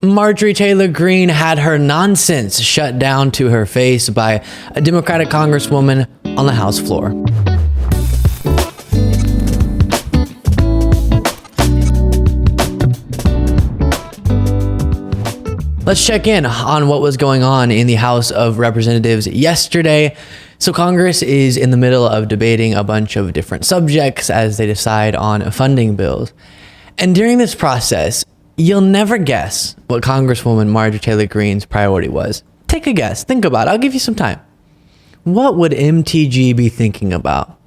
Marjorie Taylor Greene had her nonsense shut down to her face by a Democratic congresswoman on the House floor. Let's check in on what was going on in the House of Representatives yesterday. So Congress is in the middle of debating a bunch of different subjects as they decide on funding bills. And during this process, you'll never guess what Congresswoman Marjorie Taylor Greene's priority was. Take a guess. Think about it. I'll give you some time. What would MTG be thinking about?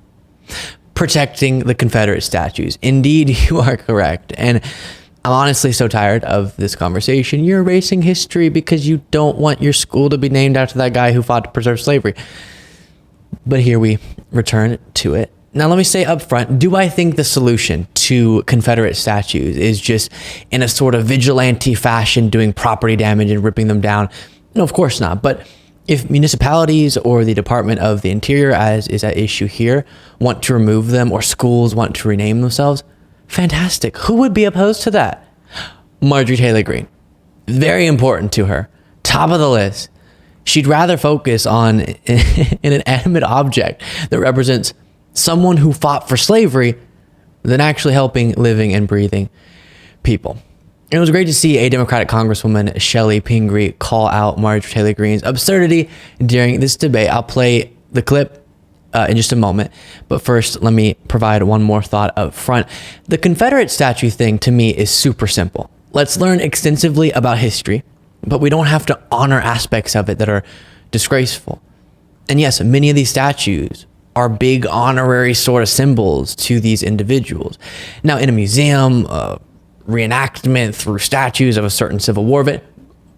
Protecting the Confederate statues. Indeed, you are correct. And I'm honestly so tired of this conversation. You're erasing history because you don't want your school to be named after that guy who fought to preserve slavery. But here we return to it. Now, let me say up front, do I think the solution to Confederate statues is just in a sort of vigilante fashion doing property damage and ripping them down? No, of course not. But if municipalities or the Department of the Interior, as is at issue here, want to remove them, or schools want to rename themselves, fantastic. Who would be opposed to that? Marjorie Taylor Greene. Very important to her. Top of the list. She'd rather focus on an inanimate object that represents someone who fought for slavery than actually helping living and breathing people. And it was great to see a Democratic Congresswoman, Shelley Pingree, call out Marjorie Taylor Greene's absurdity during this debate. I'll play the clip in just a moment. But first, let me provide one more thought up front. The Confederate statue thing to me is super simple. Let's learn extensively about history, but we don't have to honor aspects of it that are disgraceful. And yes, many of these statues are big honorary sort of symbols to these individuals. Now, in a museum, reenactment through statues of a certain Civil War event,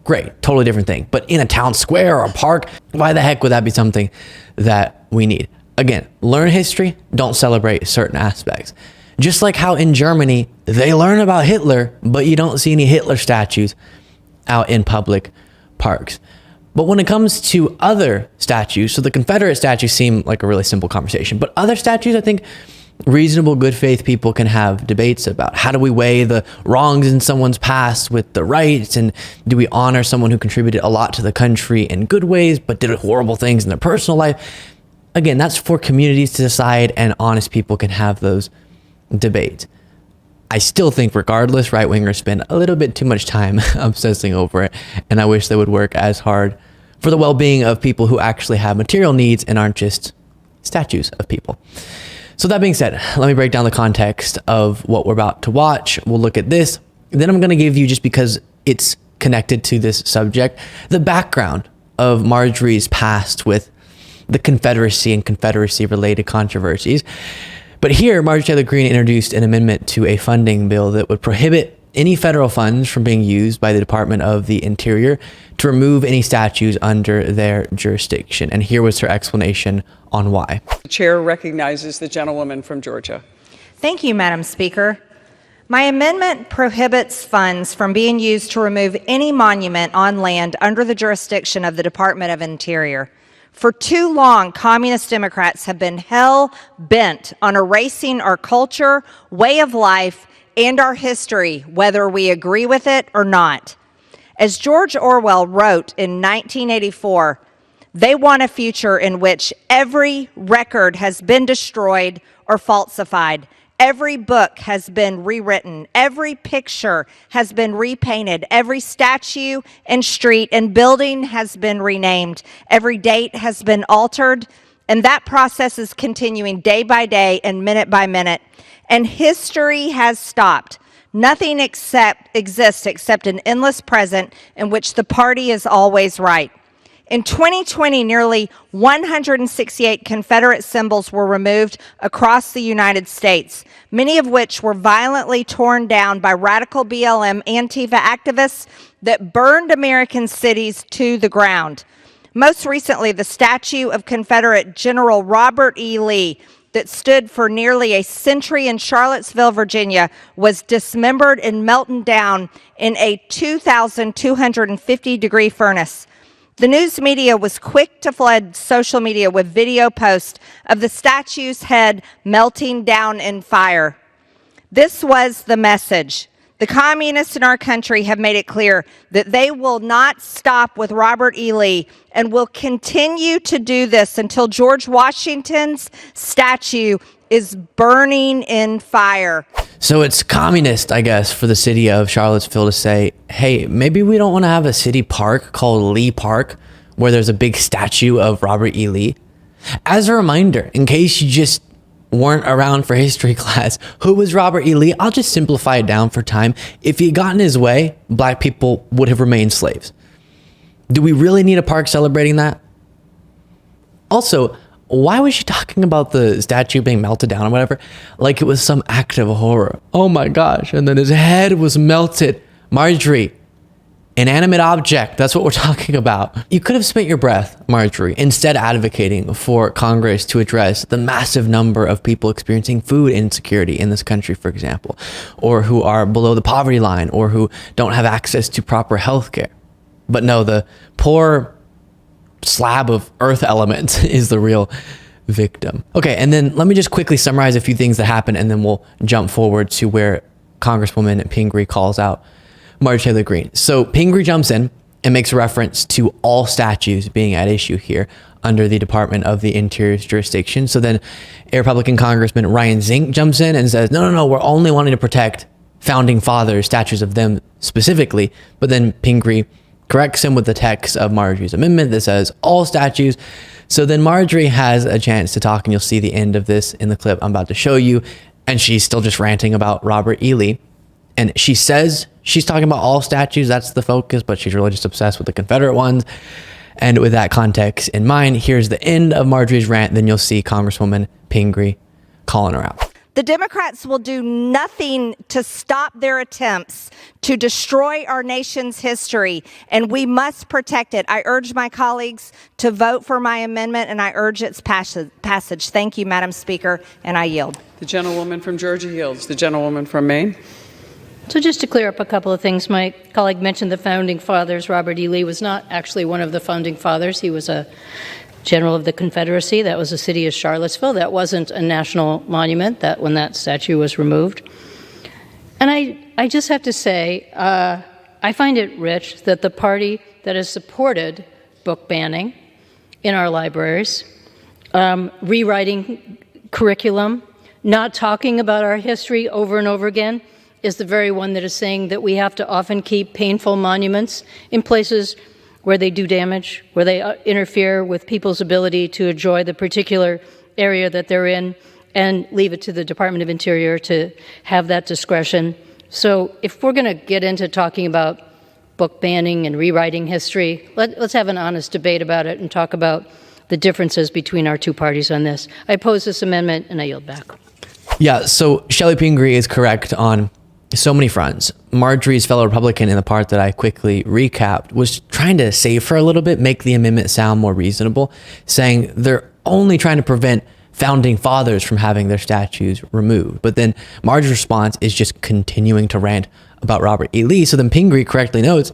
great, totally different thing. But in a town square or a park, why the heck would that be something that we need? Again, learn history, don't celebrate certain aspects. Just like how in Germany, they learn about Hitler, but you don't see any Hitler statues out in public parks. But when it comes to other statues, so the Confederate statues seem like a really simple conversation, but other statues, I think reasonable, good faith people can have debates about. How do we weigh the wrongs in someone's past with the rights? And do we honor someone who contributed a lot to the country in good ways, but did horrible things in their personal life? Again, that's for communities to decide, and honest people can have those debates. I still think regardless, right-wingers spend a little bit too much time obsessing over it, and I wish they would work as hard for the well-being of people who actually have material needs and aren't just statues of people. So that being said, let me break down the context of what we're about to watch. We'll look at this. Then I'm going to give you, just because it's connected to this subject, the background of Marjorie's past with the Confederacy and Confederacy-related controversies. But here, Marjorie Taylor Greene introduced an amendment to a funding bill that would prohibit any federal funds from being used by the Department of the Interior to remove any statues under their jurisdiction. And here was her explanation on why. The chair recognizes the gentlewoman from Georgia. Thank you, Madam Speaker. My amendment prohibits funds from being used to remove any monument on land under the jurisdiction of the Department of Interior. For too long, communist Democrats have been hell-bent on erasing our culture, way of life, and our history, whether we agree with it or not. As George Orwell wrote in 1984, they want a future in which every record has been destroyed or falsified. Every book has been rewritten. Every picture has been repainted. Every statue and street and building has been renamed. Every date has been altered. And that process is continuing day by day and minute by minute. And history has stopped. Nothing exists except an endless present in which the party is always right. In 2020, nearly 168 Confederate symbols were removed across the United States, many of which were violently torn down by radical BLM Antifa activists that burned American cities to the ground. Most recently, the statue of Confederate General Robert E. Lee that stood for nearly a century in Charlottesville, Virginia, was dismembered and melted down in a 2,250-degree furnace. The news media was quick to flood social media with video posts of the statue's head melting down in fire. This was the message. The communists in our country have made it clear that they will not stop with Robert E. Lee and will continue to do this until George Washington's statue is burning in fire. So it's communist, I guess, for the city of Charlottesville to say, hey, maybe we don't want to have a city park called Lee Park where there's a big statue of Robert E. Lee. As a reminder, in case you just weren't around for history class, who was Robert E. Lee? I'll just simplify it down for time. If he had gotten his way, black people would have remained slaves. Do we really need a park celebrating that? Also, why was she talking about the statue being melted down or whatever? Like it was some act of horror. Oh my gosh. And then his head was melted. Marjorie, inanimate object. That's what we're talking about. You could have spent your breath, Marjorie, instead advocating for Congress to address the massive number of people experiencing food insecurity in this country, for example, or who are below the poverty line, or who don't have access to proper health care. But no, the poor slab of earth elements is the real victim. Okay, and then let me just quickly summarize a few things that happened, and then we'll jump forward to where Congresswoman Pingree calls out Marjorie Taylor Greene. So Pingree jumps in and makes a reference to all statues being at issue here under the Department of the Interior's jurisdiction. So then a Republican Congressman Ryan Zink jumps in and says, no, we're only wanting to protect founding fathers, statues of them specifically. But then Pingree corrects him with the text of Marjorie's amendment that says all statues. So then Marjorie has a chance to talk, and you'll see the end of this in the clip I'm about to show you. And she's still just ranting about Robert E. Lee. And she says she's talking about all statues, that's the focus, but she's really just obsessed with the Confederate ones. And with that context in mind, here's the end of Marjorie's rant. Then you'll see Congresswoman Pingree calling her out. The Democrats will do nothing to stop their attempts to destroy our nation's history, and we must protect it. I urge my colleagues to vote for my amendment, and I urge its passage. Thank you, Madam Speaker, and I yield. The gentlewoman from Georgia yields. The gentlewoman from Maine. So just to clear up a couple of things, my colleague mentioned the founding fathers. Robert E. Lee was not actually one of the founding fathers. He was a general of the Confederacy. That was the city of Charlottesville. That wasn't a national monument when that statue was removed. And I just have to say, I find it rich that the party that has supported book banning in our libraries, rewriting curriculum, not talking about our history over and over again, is the very one that is saying that we have to often keep painful monuments in places where they do damage, where they interfere with people's ability to enjoy the particular area that they're in, and leave it to the Department of Interior to have that discretion. So if we're going to get into talking about book banning and rewriting history, let's have an honest debate about it and talk about the differences between our two parties on this. I oppose this amendment, and I yield back. Yeah, so Shelley Pingree is correct on so many fronts. Marjorie's fellow Republican, in the part that I quickly recapped, was trying to save her a little bit, make the amendment sound more reasonable, saying they're only trying to prevent founding fathers from having their statues removed. But then Marjorie's response is just continuing to rant about Robert E. Lee. So then Pingree correctly notes,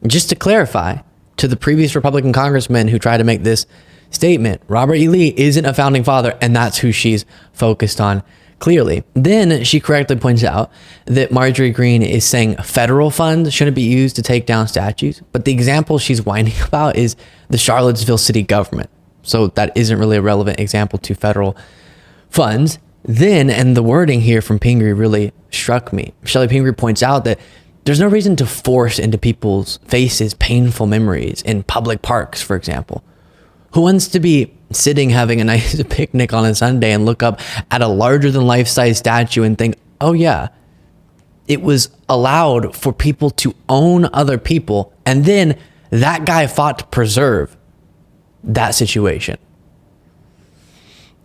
just to clarify to the previous Republican congressman who tried to make this statement, Robert E. Lee isn't a founding father, and that's who she's focused on. Clearly. Then she correctly points out that Marjorie Greene is saying federal funds shouldn't be used to take down statues, but the example she's whining about is the Charlottesville city government. So that isn't really a relevant example to federal funds. Then, and the wording here from Pingree really struck me, Shelley Pingree points out that there's no reason to force into people's faces painful memories in public parks, for example. Who wants to be sitting having a nice picnic on a Sunday and look up at a larger than life-size statue and think, oh yeah, it was allowed for people to own other people, and then that guy fought to preserve that situation.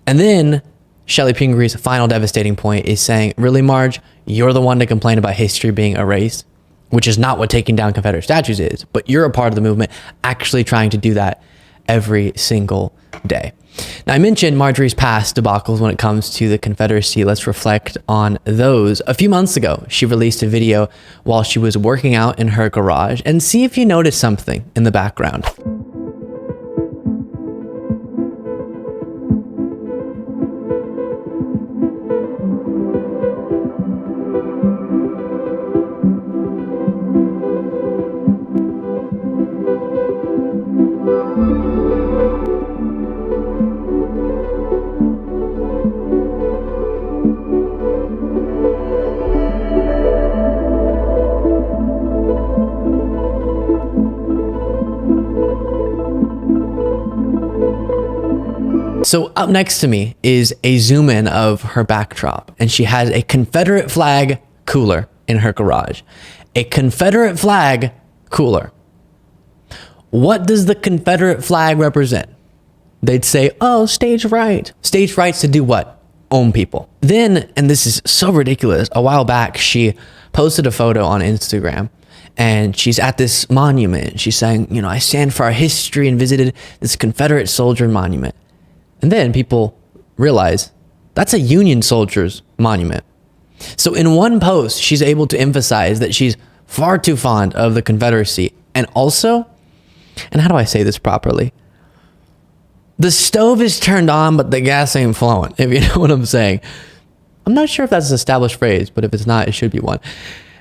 And then Shelley Pingree's final devastating point is saying, really, Marge, you're the one to complain about history being erased, which is not what taking down Confederate statues is, but you're a part of the movement actually trying to do that every single day. Now, I mentioned Marjorie's past debacles when it comes to the Confederacy. Let's reflect on those. A few months ago, she released a video while she was working out in her garage, and see if you notice something in the background. So up next to me is a zoom in of her backdrop, and she has a Confederate flag cooler in her garage. A Confederate flag cooler. What does the Confederate flag represent? They'd say, oh, stage right. Stage right's to do what? Own people. Then, and this is so ridiculous, a while back, she posted a photo on Instagram, and she's at this monument. She's saying, you know, I stand for our history, and visited this Confederate soldier monument. And then people realize that's a Union soldier's monument. So in one post, she's able to emphasize that she's far too fond of the Confederacy. And also, and how do I say this properly? The stove is turned on, but the gas ain't flowing, if you know what I'm saying. I'm not sure if that's an established phrase, but if it's not, it should be one.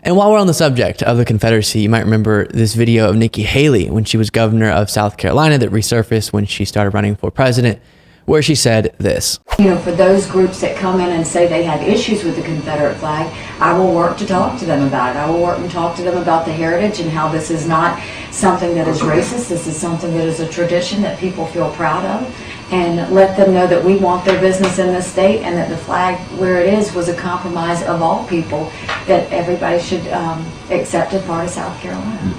And while we're on the subject of the Confederacy, you might remember this video of Nikki Haley when she was governor of South Carolina that resurfaced when she started running for president, where she said this. You know, for those groups that come in and say they have issues with the Confederate flag, I will work to talk to them about it. I will work and talk to them about the heritage and how this is not something that is racist. This is something that is a tradition that people feel proud of, and let them know that we want their business in this state, and that the flag where it is was a compromise of all people, that everybody should accept as part of South Carolina.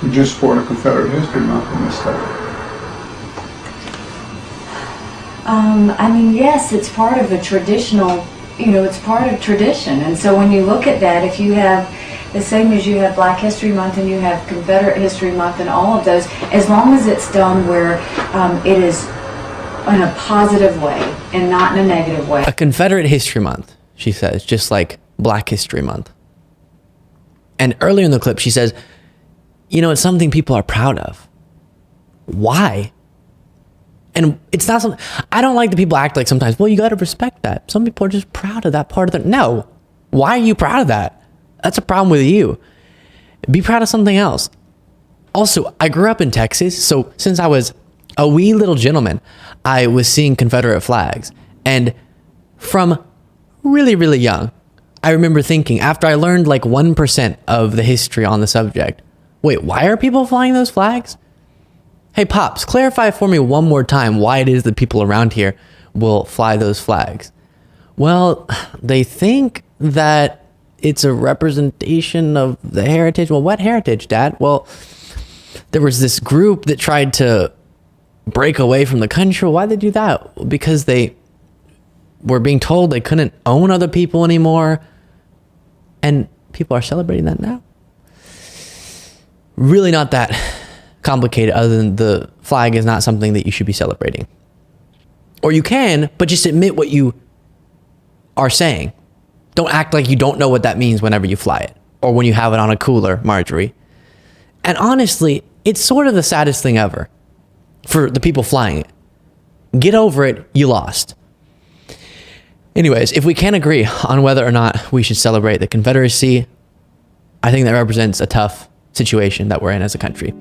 Would you support a Confederate History Month in this state? I mean, yes, it's part of a traditional, you know, it's part of tradition. And so when you look at that, if you have the same as you have Black History Month and you have Confederate History Month and all of those, as long as it's done where it is in a positive way and not in a negative way. A Confederate History Month, she says, just like Black History Month. And earlier in the clip, she says, you know, it's something people are proud of. Why? And it's not something, I don't like that people act like sometimes, well, you got to respect that. Some people are just proud of that part of their, no. Why are you proud of that? That's a problem with you. Be proud of something else. Also, I grew up in Texas, so since I was a wee little gentleman, I was seeing Confederate flags. And from really, really young, I remember thinking, after I learned like 1% of the history on the subject, wait, why are people flying those flags? Hey, Pops, clarify for me one more time why it is that people around here will fly those flags. Well, they think that it's a representation of the heritage. Well, what heritage, Dad? Well, there was this group that tried to break away from the country. Why'd they do that? Because they were being told they couldn't own other people anymore. And people are celebrating that now. Really not that complicated, other than the flag is not something that you should be celebrating. Or you can, but just admit what you are saying. Don't act like you don't know what that means whenever you fly it, or when you have it on a cooler, Marjorie. And honestly, it's sort of the saddest thing ever for the people flying it. Get over it, you lost. Anyways, if we can't agree on whether or not we should celebrate the Confederacy, I think that represents a tough situation that we're in as a country.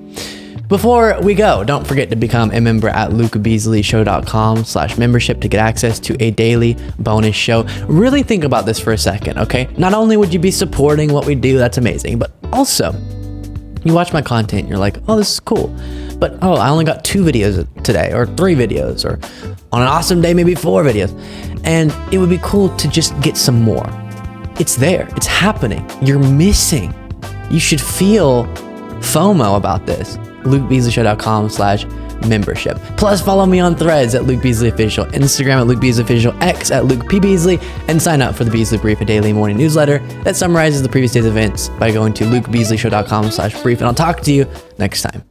Before we go, don't forget to become a member at lukebeasleyshow.com/membership to get access to a daily bonus show. Really think about this for a second, okay? Not only would you be supporting what we do, that's amazing, but also you watch my content and you're like, oh, this is cool. But, oh, I only got 2 videos today, or 3 videos, or on an awesome day, maybe 4 videos. And it would be cool to just get some more. It's there. It's happening. You're missing. You should feel FOMO about this. LukeBeasleyShow.com/membership. Plus, follow me on Threads at Luke Beasley Official, Instagram at Luke Beasley Official, X at Luke P. Beasley, and sign up for the Beasley Brief, a daily morning newsletter that summarizes the previous day's events by going to LukeBeasleyShow.com/brief. And I'll talk to you next time.